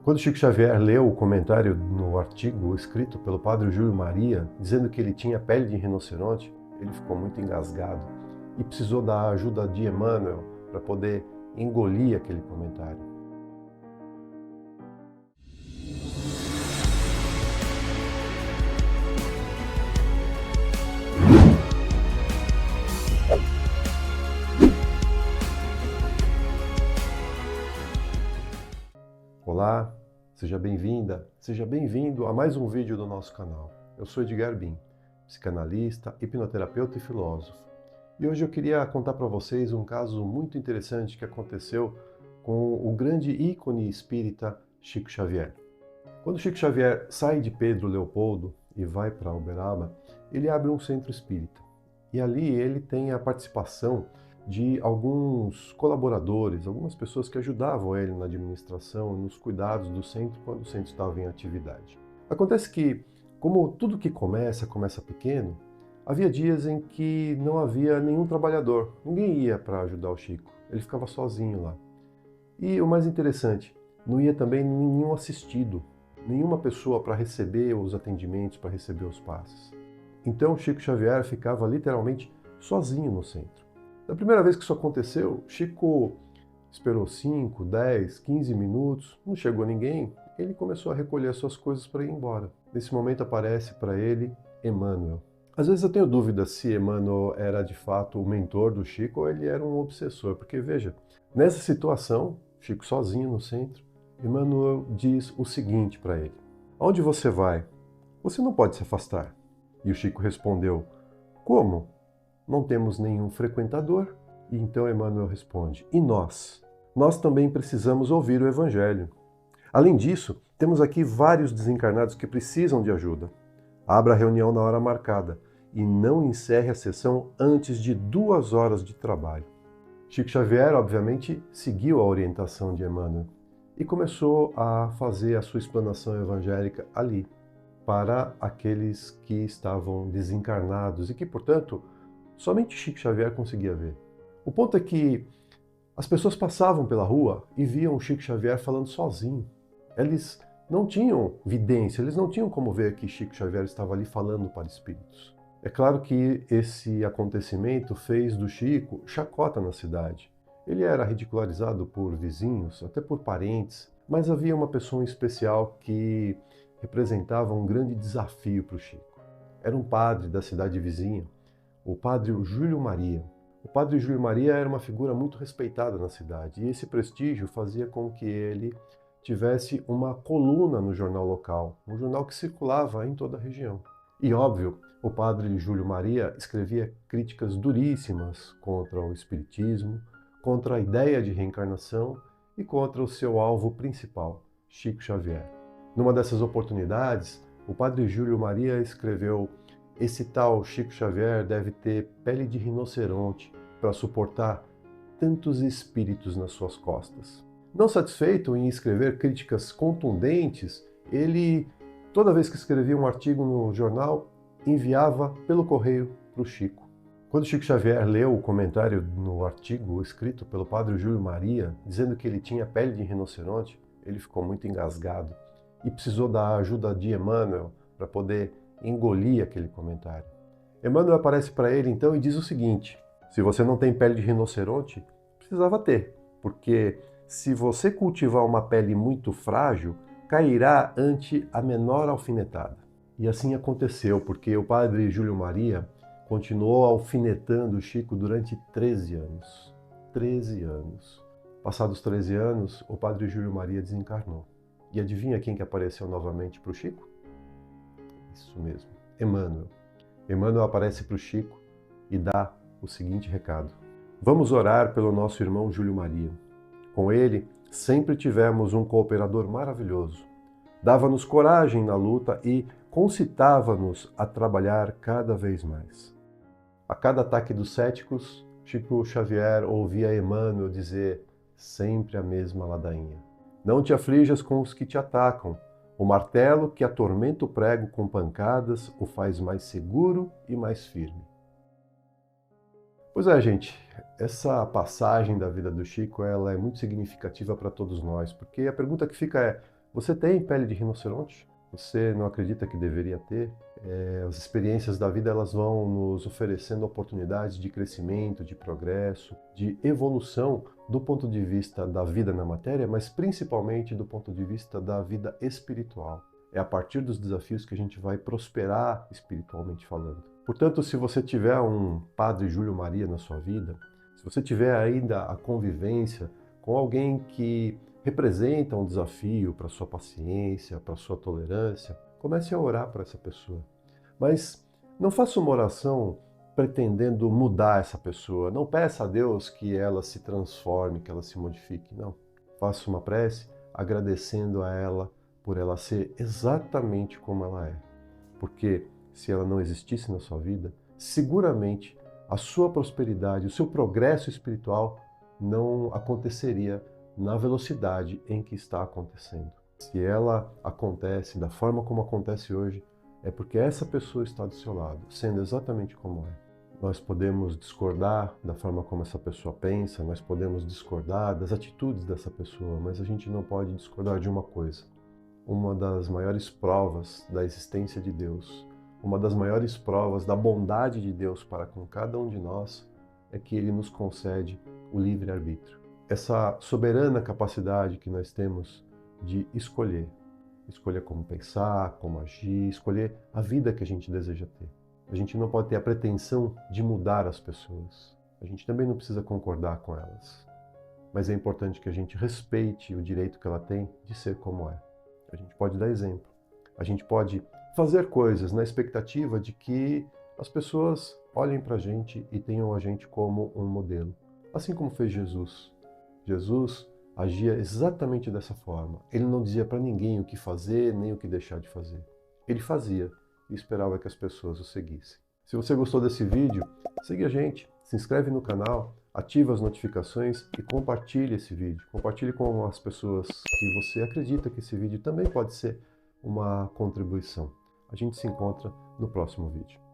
Quando Chico Xavier leu o comentário no artigo escrito pelo padre Júlio Maria, dizendo que ele tinha pele de rinoceronte, ele ficou muito engasgado e precisou da ajuda de Emmanuel para poder engolir aquele comentário. Olá, seja bem-vinda, seja bem-vindo a mais um vídeo do nosso canal. Eu sou Edgar Bin, psicanalista, hipnoterapeuta e filósofo. E hoje eu queria contar para vocês um caso muito interessante que aconteceu com o grande ícone espírita Chico Xavier. Quando Chico Xavier sai de Pedro Leopoldo e vai para Uberaba, ele abre um centro espírita. E ali ele tem a participação de alguns colaboradores, algumas pessoas que ajudavam ele na administração, nos cuidados do centro quando o centro estava em atividade. Acontece que, como tudo que começa pequeno, havia dias em que não havia nenhum trabalhador, ninguém ia para ajudar o Chico, ele ficava sozinho lá. E o mais interessante, não ia também nenhum assistido, nenhuma pessoa para receber os atendimentos, para receber os passes. Então Chico Xavier ficava literalmente sozinho no centro. Da primeira vez que isso aconteceu, Chico esperou 5, 10, 15 minutos, não chegou ninguém, ele começou a recolher suas coisas para ir embora. Nesse momento aparece para ele Emmanuel. Às vezes eu tenho dúvida se Emmanuel era de fato o mentor do Chico ou ele era um obsessor, porque veja, nessa situação, Chico sozinho no centro, Emmanuel diz o seguinte para ele: "Aonde você vai? Você não pode se afastar." E o Chico respondeu: "Como? Não temos nenhum frequentador?" E então Emmanuel responde: "E nós? Nós também precisamos ouvir o Evangelho. Além disso, temos aqui vários desencarnados que precisam de ajuda. Abra a reunião na hora marcada e não encerre a sessão antes de 2 horas de trabalho." Chico Xavier, obviamente, seguiu a orientação de Emmanuel e começou a fazer a sua explanação evangélica ali, para aqueles que estavam desencarnados e que, portanto, somente Chico Xavier conseguia ver. O ponto é que as pessoas passavam pela rua e viam o Chico Xavier falando sozinho. Eles não tinham vidência, eles não tinham como ver que Chico Xavier estava ali falando para espíritos. É claro que esse acontecimento fez do Chico chacota na cidade. Ele era ridicularizado por vizinhos, até por parentes, mas havia uma pessoa em especial que representava um grande desafio para o Chico. Era um padre da cidade vizinha, o padre Júlio Maria. O padre Júlio Maria era uma figura muito respeitada na cidade e esse prestígio fazia com que ele tivesse uma coluna no jornal local, um jornal que circulava em toda a região. E óbvio, o padre Júlio Maria escrevia críticas duríssimas contra o espiritismo, contra a ideia de reencarnação e contra o seu alvo principal, Chico Xavier. Numa dessas oportunidades, o padre Júlio Maria escreveu: "Esse tal Chico Xavier deve ter pele de rinoceronte para suportar tantos espíritos nas suas costas." Não satisfeito em escrever críticas contundentes, ele, toda vez que escrevia um artigo no jornal, enviava pelo correio para o Chico. Quando Chico Xavier leu o comentário no artigo escrito pelo padre Júlio Maria, dizendo que ele tinha pele de rinoceronte, ele ficou muito engasgado e precisou da ajuda de Emmanuel para poder engolir aquele comentário. Emmanuel aparece para ele então e diz o seguinte: se você não tem pele de rinoceronte, precisava ter, porque se você cultivar uma pele muito frágil, cairá ante a menor alfinetada. E assim aconteceu, porque o padre Júlio Maria continuou alfinetando o Chico durante 13 anos. 13 anos. Passados 13 anos, o padre Júlio Maria desencarnou. E adivinha quem que apareceu novamente para o Chico? Isso mesmo, Emmanuel. Emmanuel aparece para o Chico e dá o seguinte recado: "Vamos orar pelo nosso irmão Júlio Maria. Com ele, sempre tivemos um cooperador maravilhoso. Dava-nos coragem na luta e concitava-nos a trabalhar cada vez mais." A cada ataque dos céticos, Chico Xavier ouvia Emmanuel dizer sempre a mesma ladainha: "Não te aflijas com os que te atacam. O martelo que atormenta o prego com pancadas o faz mais seguro e mais firme." Pois é, gente, essa passagem da vida do Chico, ela é muito significativa para todos nós, porque a pergunta que fica é: Você tem pele de rinoceronte? Você não acredita que deveria ter? As experiências da vida elas vão nos oferecendo oportunidades de crescimento, de progresso, de evolução do ponto de vista da vida na matéria, mas principalmente do ponto de vista da vida espiritual. É a partir dos desafios que a gente vai prosperar espiritualmente falando. Portanto, se você tiver um Padre Júlio Maria na sua vida, se você tiver ainda a convivência com alguém que representa um desafio para a sua paciência, para a sua tolerância, comece a orar para essa pessoa. Mas não faça uma oração pretendendo mudar essa pessoa. Não peça a Deus que ela se transforme, que ela se modifique. Não. Faça uma prece agradecendo a ela por ela ser exatamente como ela é. Porque se ela não existisse na sua vida, seguramente a sua prosperidade, o seu progresso espiritual não aconteceria na velocidade em que está acontecendo. Se ela acontece da forma como acontece hoje, é porque essa pessoa está do seu lado, sendo exatamente como é. Nós podemos discordar da forma como essa pessoa pensa, nós podemos discordar das atitudes dessa pessoa, mas a gente não pode discordar de uma coisa. Uma das maiores provas da existência de Deus, uma das maiores provas da bondade de Deus para com cada um de nós, é que Ele nos concede o livre-arbítrio. Essa soberana capacidade que nós temos de escolher como pensar, como agir, escolher a vida que a gente deseja ter. A gente não pode ter a pretensão de mudar as pessoas. A gente também não precisa concordar com elas. Mas é importante que a gente respeite o direito que ela tem de ser como é. A gente pode dar exemplo. A gente pode fazer coisas na expectativa de que as pessoas olhem para a gente e tenham a gente como um modelo. Assim como fez Jesus. Jesus agia exatamente dessa forma. Ele não dizia para ninguém o que fazer, nem o que deixar de fazer. Ele fazia e esperava que as pessoas o seguissem. Se você gostou desse vídeo, siga a gente, se inscreve no canal, ativa as notificações e compartilhe esse vídeo. Compartilhe com as pessoas que você acredita que esse vídeo também pode ser uma contribuição. A gente se encontra no próximo vídeo.